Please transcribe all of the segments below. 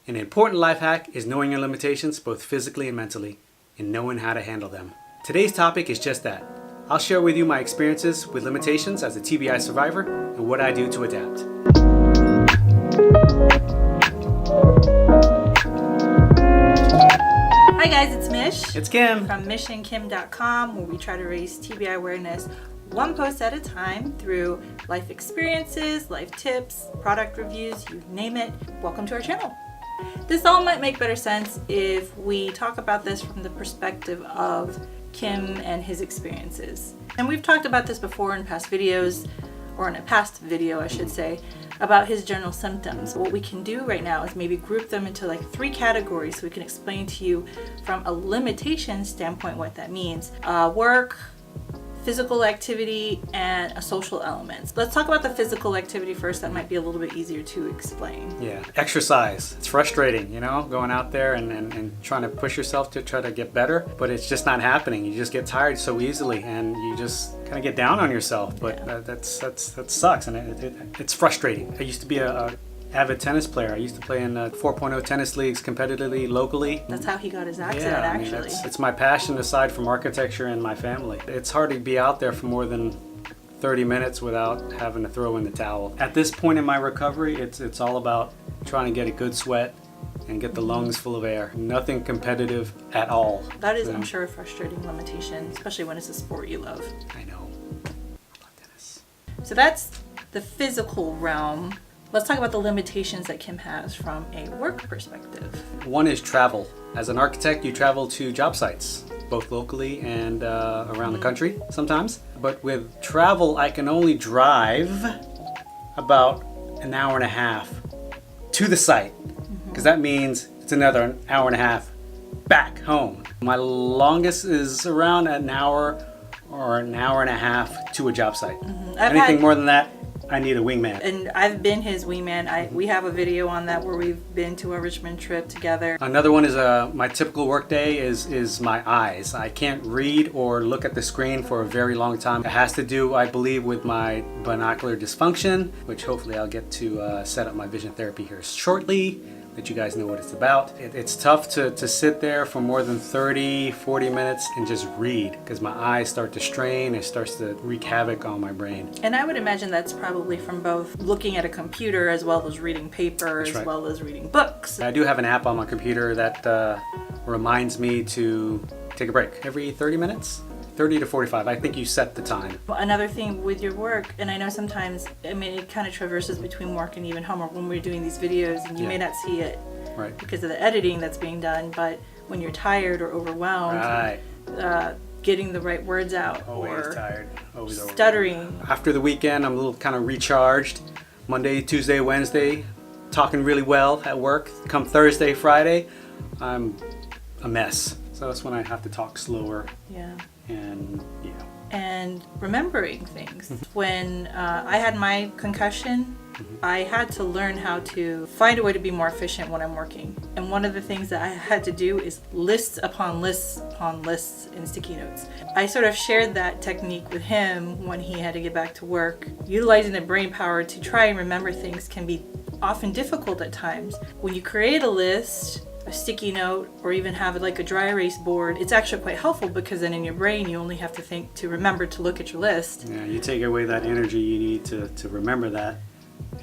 An important life hack is knowing your limitations both physically and mentally, and knowing how to handle them. Today's topic is just that. I'll share with you my experiences with limitations as a TBI survivor and what I do to adapt. Hi guys, it's Mish. It's Kim. From mishandkim.com, where we try to raise TBI awareness one post at a time through life experiences, life tips, product reviews, you name it. Welcome to our channel. This all might make better sense if we talk about this from the perspective of Kim and his experiences. And we've talked about this before in past videos, or in a past video I should say, about his general symptoms. What we can do right now is maybe group them into like 3 categories so we can explain to you from a limitation standpoint what that means. Work, physical activity, and a social element. Let's talk about the physical activity first. That might be a little bit easier to explain. Yeah, exercise. It's frustrating, going out there and trying to push yourself to try to get better, but it's just not happening. You just get tired so easily and you just kind of get down on yourself, but that sucks, and it's frustrating. I used to be a avid tennis player. I used to play in 4.0 tennis leagues competitively, locally. That's how he got his accent, actually. It's my passion aside from architecture and my family. It's hard to be out there for more than 30 minutes without having to throw in the towel. At this point in my recovery, it's all about trying to get a good sweat and get the lungs full of air. Nothing competitive at all. That is, I'm sure, a frustrating limitation, especially when it's a sport you love. I know. I love tennis. So that's the physical realm. Let's talk about the limitations that Kim has from a work perspective. One is travel. As an architect, you travel to job sites, both locally and around the country sometimes. But with travel, I can only drive about an hour and a half to the site, because that means it's another hour and a half back home. My longest is around an hour or an hour and a half to a job site. Anything more than that, I need a wingman. And I've been his wingman. We have a video on that where we've been to a Richmond trip together. Another one is my typical work day is my eyes. I can't read or look at the screen for a very long time. It has to do, I believe, with my binocular dysfunction, which hopefully I'll get to set up my vision therapy here shortly, that you guys know what it's about. It's tough to sit there for more than 30, 40 minutes and just read, because my eyes start to strain. It starts to wreak havoc on my brain. And I would imagine that's probably from both looking at a computer as well as reading paper, as well as reading books. I do have an app on my computer that reminds me to take a break every 30 minutes. 30 to 45. I think you set the time. Another thing with your work, and I know sometimes, it kind of traverses between work and even home, or when we're doing these videos and you may not see it because of the editing that's being done, but when you're tired or overwhelmed, getting the right words out, always tired, always stuttering. After the weekend, I'm a little kind of recharged. Monday, Tuesday, Wednesday, talking really well at work. Come Thursday, Friday, I'm a mess. So that's when I have to talk slower. And remembering things. When I had my concussion, I had to learn how to find a way to be more efficient when I'm working. And one of the things that I had to do is lists upon lists upon lists in sticky notes. I sort of shared that technique with him when he had to get back to work. Utilizing the brain power to try and remember things can be often difficult at times. When you create a list, a sticky note, or even have like a dry erase board, it's actually quite helpful, because then in your brain you only have to think to remember to look at your list. Yeah, you take away that energy you need to remember that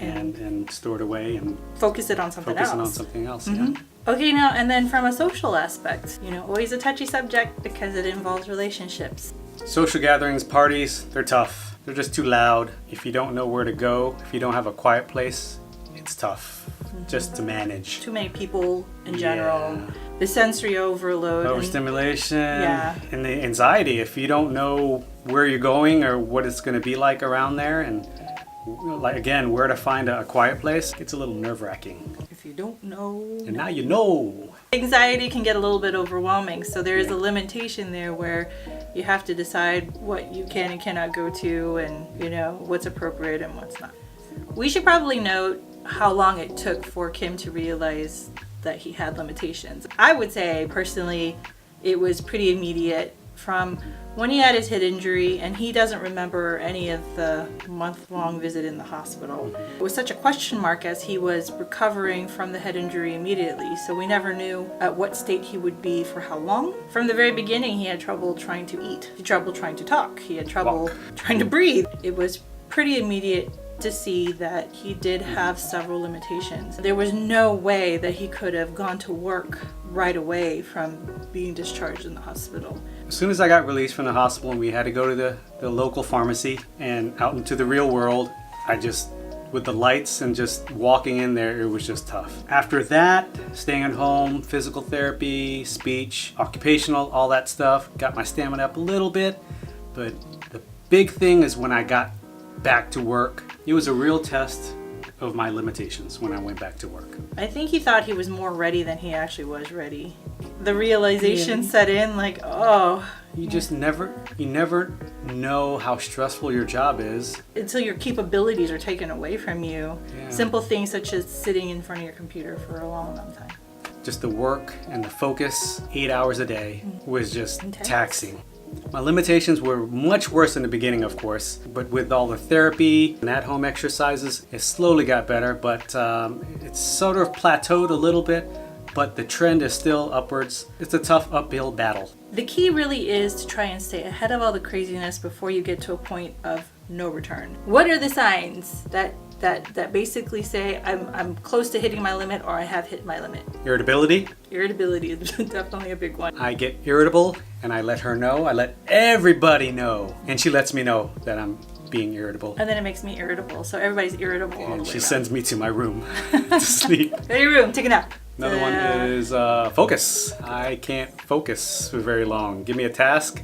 and store it away and focus it on something else. Okay, now, and then from a social aspect, always a touchy subject because it involves relationships. Social gatherings, parties, they're tough. They're just too loud. If you don't know where to go, if you don't have a quiet place, it's tough just to manage. Too many people in general. The sensory overload. Overstimulation. And the anxiety. If you don't know where you're going or what it's going to be like around there, and again, where to find a quiet place, it's a little nerve-wracking. If you don't know. And now you know. Anxiety can get a little bit overwhelming, so there is a limitation there where you have to decide what you can and cannot go to, and what's appropriate and what's not. We should probably note how long it took for Kim to realize that he had limitations. I would say personally it was pretty immediate from when he had his head injury, and he doesn't remember any of the month-long visit in the hospital. It was such a question mark as he was recovering from the head injury immediately, so we never knew at what state he would be for how long. From the very beginning, he had trouble trying to eat, he had trouble trying to talk, he had trouble trying to breathe. It was pretty immediate to see that he did have several limitations. There was no way that he could have gone to work right away from being discharged in the hospital. As soon as I got released from the hospital and we had to go to the local pharmacy and out into the real world, with the lights and just walking in there, it was just tough. After that, staying at home, physical therapy, speech, occupational, all that stuff, got my stamina up a little bit. But the big thing is when I got back to work, it was a real test of my limitations when I went back to work. I think he thought he was more ready than he actually was ready. The realization set in like, oh. You never know how stressful your job is. Until your capabilities are taken away from you. Yeah. Simple things such as sitting in front of your computer for a long, long time. Just the work and the focus, 8 hours a day, was just Intense. taxing. My limitations were much worse in the beginning, of course, but with all the therapy and at-home exercises, it slowly got better, but it's sort of plateaued a little bit, but the trend is still upwards. It's a tough uphill battle. The key really is to try and stay ahead of all the craziness before you get to a point of no return. What are the signs that basically say I'm close to hitting my limit or I have hit my limit? Irritability. Irritability is definitely a big one. I get irritable and I let her know. I let everybody know. And she lets me know that I'm being irritable. And then it makes me irritable. So everybody's irritable all the And way she around. sends me to my room to sleep. Go to your room, take a nap. Another one is focus. I can't focus for very long. Give me a task.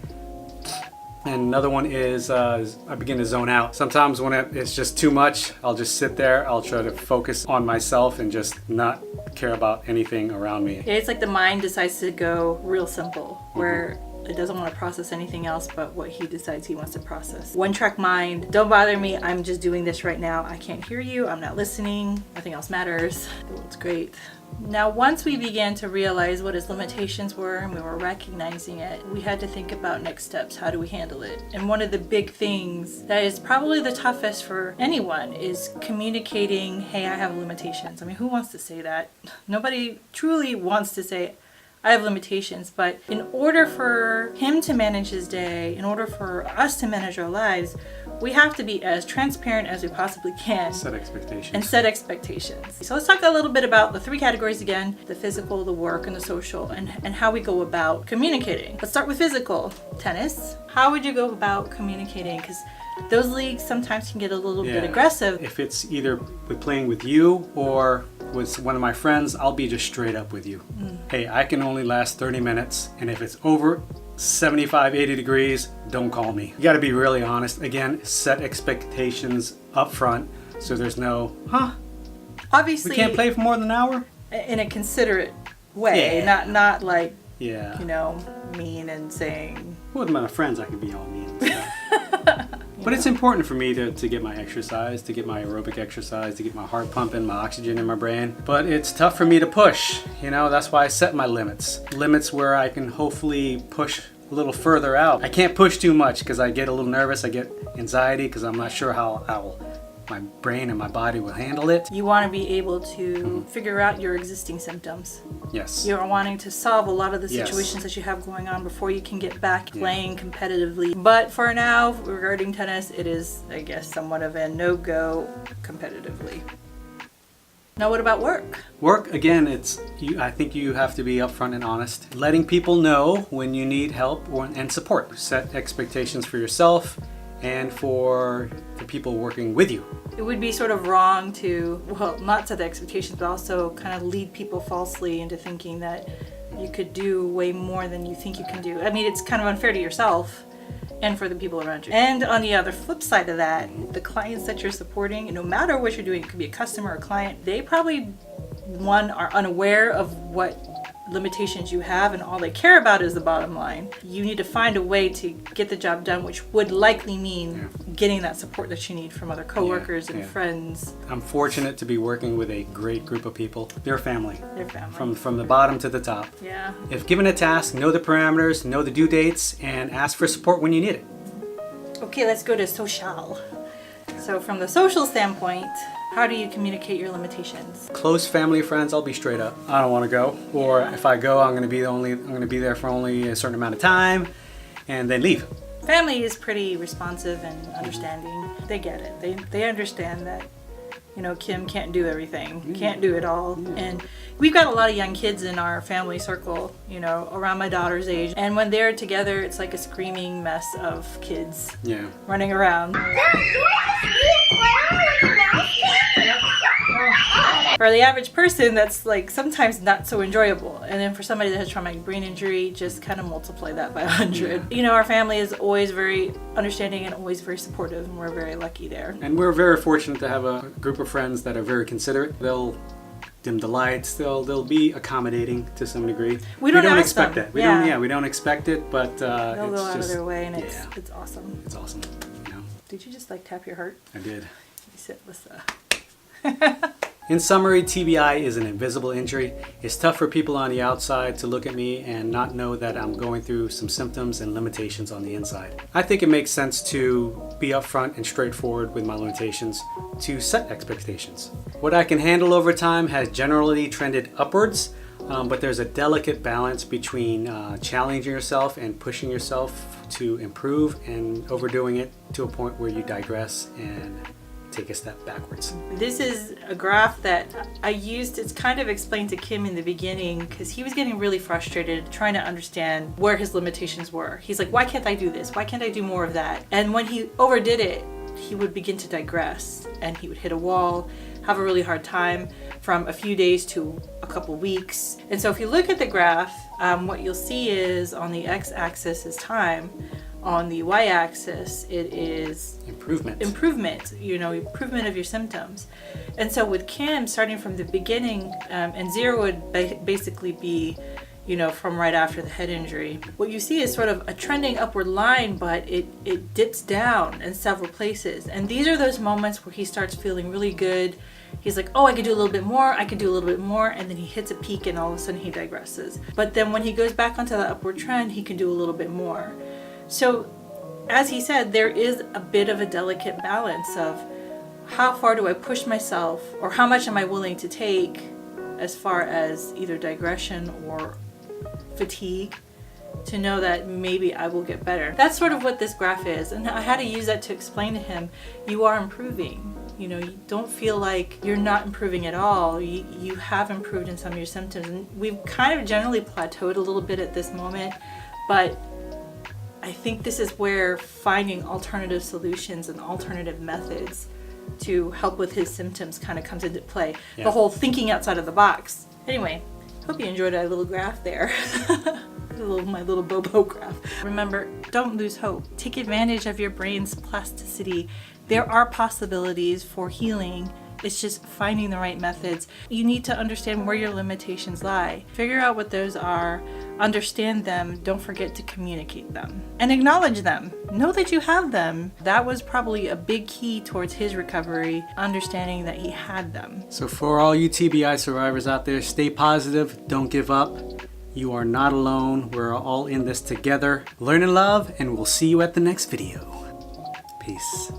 And another one is I begin to zone out. Sometimes when it's just too much, I'll just sit there. I'll try to focus on myself and just not care about anything around me. Yeah, it's like the mind decides to go real simple, where it doesn't want to process anything else but what he decides he wants to process. One-track mind, don't bother me, I'm just doing this right now. I can't hear you, I'm not listening, nothing else matters. It's great. Now, once we began to realize what his limitations were and we were recognizing it, we had to think about next steps. How do we handle it? And one of the big things that is probably the toughest for anyone is communicating, hey, I have limitations. I mean, who wants to say that? Nobody truly wants to say, I have limitations, but in order for him to manage his day, in order for us to manage our lives, we have to be as transparent as we possibly can. Set expectations. And set expectations. So let's talk a little bit about the three categories again: the physical, the work, and the social, and how we go about communicating. Let's start with physical. Tennis. How would you go about communicating? Because those leagues sometimes can get a little bit aggressive. If it's either with playing with you or with one of my friends, I'll be just straight up with you. Hey, I can only last 30 minutes, and if it's over 75, 80 degrees, don't call me. You gotta be really honest. Again, set expectations up front so there's no, Obviously, we can't play for more than an hour? in a considerate way, not like, Yeah. mean and saying. With my friends, I can be all mean and stuff. But it's important for me to get my exercise, to get my aerobic exercise, to get my heart pumping, my oxygen in my brain. But it's tough for me to push. That's why I set my limits. Limits where I can hopefully push a little further out. I can't push too much because I get a little nervous. I get anxiety because I'm not sure how my brain and my body will handle it. You want to be able to figure out your existing symptoms. Yes. You're wanting to solve a lot of the Yes. situations that you have going on before you can get back playing competitively. But for now, regarding tennis, it is, I guess, somewhat of a no-go competitively. Now, what about work? Work, again, I think you have to be upfront and honest. Letting people know when you need help and support. Set expectations for yourself and for the people working with you. It would be sort of wrong to, not set the expectations, but also kind of lead people falsely into thinking that you could do way more than you think you can do. I mean, it's kind of unfair to yourself and for the people around you. And on the other flip side of that, the clients that you're supporting, no matter what you're doing, it could be a customer or a client, they probably, one, are unaware of what limitations you have and all they care about is the bottom line, you need to find a way to get the job done, which would likely mean getting that support that you need from other coworkers and friends. I'm fortunate to be working with a great group of people. They're family. They're family. From the bottom to the top. Yeah. If given a task, know the parameters, know the due dates, and ask for support when you need it. Okay, let's go to social. So from the social standpoint, how do you communicate your limitations? Close family friends, I'll be straight up. I don't want to go, or if I go, I'm going to be there for only a certain amount of time, and then leave. Family is pretty responsive and understanding. They get it. They understand that, you know, Kim can't do everything, can't do it all. And we've got a lot of young kids in our family circle, you know, around my daughter's age. And when they're together, it's like a screaming mess of kids running around. For the average person, that's like sometimes not so enjoyable. And then for somebody that has traumatic brain injury, just kind of multiply that by 100. You know, our family is always very understanding and always very supportive, and we're very lucky there. And we're very fortunate to have a group of friends that are very considerate. They'll dim the lights. They'll be accommodating to some degree. We don't expect that. We don't expect it, but they'll it's go out just, of their way, and it's awesome. It's awesome. You know? Did you just like tap your heart? I did. You said, "Listen." In summary, TBI is an invisible injury. It's tough for people on the outside to look at me and not know that I'm going through some symptoms and limitations on the inside. I think it makes sense to be upfront and straightforward with my limitations, to set expectations. What I can handle over time has generally trended upwards, but there's a delicate balance between challenging yourself and pushing yourself to improve and overdoing it to a point where you digress and take a step backwards. This is a graph that I used. It's kind of explained to Kim in the beginning because he was getting really frustrated trying to understand where his limitations were. He's like, why can't I do this? Why can't I do more of that? And when he overdid it, he would begin to digress and he would hit a wall, have a really hard time from a few days to a couple weeks. And so if you look at the graph, what you'll see is on the x-axis is time. On the y-axis, it is improvement, you know, improvement of your symptoms. And so with Kim, starting from the beginning, and 0 would basically be, you know, from right after the head injury, what you see is sort of a trending upward line, but it dips down in several places. And these are those moments where he starts feeling really good. He's like, oh, I could do a little bit more, I could do a little bit more, and then he hits a peak and all of a sudden he digresses. But then when he goes back onto that upward trend, he can do a little bit more. So, as he said, there is a bit of a delicate balance of how far do I push myself, or how much am I willing to take as far as either digression or fatigue to know that maybe I will get better. That's sort of what this graph is, and I had to use that to explain to him, you are improving. You know, you don't feel like you're not improving at all. You have improved in some of your symptoms, and we've kind of generally plateaued a little bit at this moment, but I think this is where finding alternative solutions and alternative methods to help with his symptoms kind of comes into play. The whole thinking outside of the box. Anyway, hope you enjoyed our little graph there. My little Bobo graph. Remember, don't lose hope. Take advantage of your brain's plasticity. There are possibilities for healing. It's just finding the right methods. You need to understand where your limitations lie. Figure out what those are, understand them, don't forget to communicate them. And acknowledge them. Know that you have them. That was probably a big key towards his recovery, understanding that he had them. So for all you TBI survivors out there, stay positive, don't give up. You are not alone. We're all in this together. Learn and love, and we'll see you at the next video. Peace.